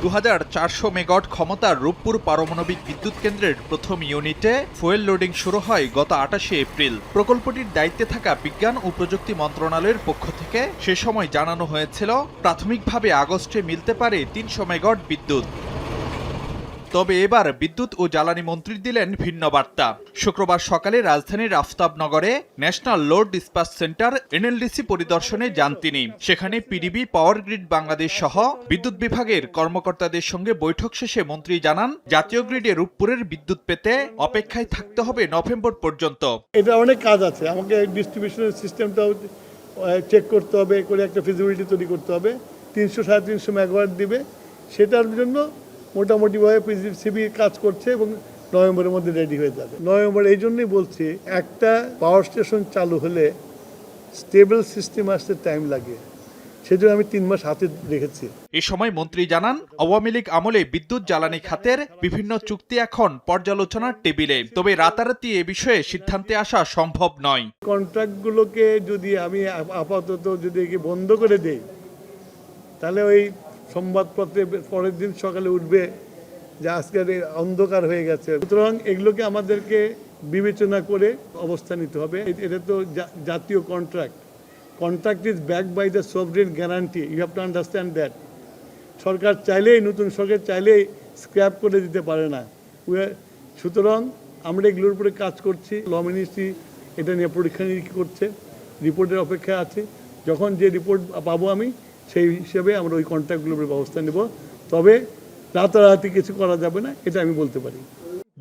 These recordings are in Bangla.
2400 মেগাওয়াট ক্ষমতার রূপপুর পারমাণবিক বিদ্যুৎ কেন্দ্রের প্রথম ইউনিটে ফুয়েল লোডিং শুরু হয় গত 28শে এপ্রিল। প্রকল্পটির দায়িত্বে থাকা বিজ্ঞান ও প্রযুক্তি মন্ত্রণালয়ের পক্ষ থেকে সে সময় জানানো হয়েছিল প্রাথমিকভাবে আগস্টে মিলতে পারে 300 মেগাওয়াট বিদ্যুৎ। তবে এবার বিদ্যুৎ ও জ্বালানি মন্ত্রী দিলেন ভিন্ন বার্তা। শুক্রবার সকালে রাজধানীর আফতাবনগরে ন্যাশনাল লোড ডিসপ্যাচ সেন্টার এনএলডিসি পরিদর্শনে যান তিনি। সেখানে পিডিবি, পাওয়ার গ্রিড বাংলাদেশ সহ বিদ্যুৎ বিভাগের কর্মকর্তাদের সঙ্গে বৈঠক শেষে মন্ত্রী জানান, জাতীয় গ্রিডে রূপপুরের বিদ্যুৎ পেতে অপেক্ষায় থাকতে হবে নভেম্বর পর্যন্ত। এটা অনেক কাজ আছে, আমাকে ডিস্ট্রিবিউশনের সিস্টেমটাও চেক করতে হবে, করে একটা ফিজিবিলিটি তৈরি করতে হবে। 300-350 মেগাওয়াট দিবে, সেটার জন্য মোটামুটিভাবে পিজিসিবি কাজ করছে এবং নভেম্বরের মধ্যে রেডি হয়ে যাবে। নভেম্বর এই জন্যই বলছি, একটা পাওয়ার স্টেশন চালু হলে স্টেবল সিস্টেম আসতে টাইম লাগে, সেজন্য আমি 3 মাস হাতে রেখেছি। এ সময় মন্ত্রী জানান, আওয়ামী লীগ আমলে বিদ্যুৎ জ্বালানি খাতের বিভিন্ন চুক্তি এখন পর্যালোচনার টেবিলে, তবে রাতারাতি এ বিষয়ে সিদ্ধান্তে আসা সম্ভব নয়। কন্ট্রাক্টগুলোকে যদি আমি আপাতত যদি বন্ধ করে দেই, তাহলে ওই সংবাদপত্রে পরের দিন সকালে উঠবে যে আজকের অন্ধকার হয়ে গেছে। সুতরাং এগুলোকে আমাদেরকে বিবেচনা করে অবস্থা নিতে হবে। এটা তো জাতীয় contract is backed by the sovereign guarantee, you have to understand that. সরকার চাইলেই, নতুন সরকার চাইলেই স্ক্র্যাপ করে দিতে পারে না। সুতরাং আমরা এগুলোর উপরে কাজ করছি। ল মিনিস্ট্রি এটা নিয়ে পরীক্ষা নিরীক্ষা করছে, রিপোর্টের অপেক্ষায় আছে। যখন যে রিপোর্ট পাবো আমি, সেই হিসেবে আমরা ওই কন্ট্রাক্টগুলোর ব্যবস্থা নেব। তবে রাতারাতি কিছু করা যাবে না, এটা আমি বলতে পারি।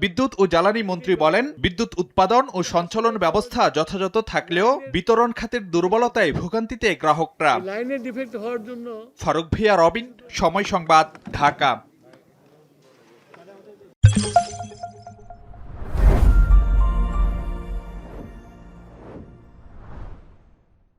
বিদ্যুৎ ও জ্বালানি মন্ত্রী বলেন, বিদ্যুৎ উৎপাদন ও সঞ্চালন ব্যবস্থা যথাযথ থাকলেও বিতরণ খাতের দুর্বলতায় ভোগান্তিতে গ্রাহকরা। লাইনের ডিফেক্ট হওয়ার জন্য। ফারুক ভিয়া, রবিন, সময় সংবাদ, ঢাকা।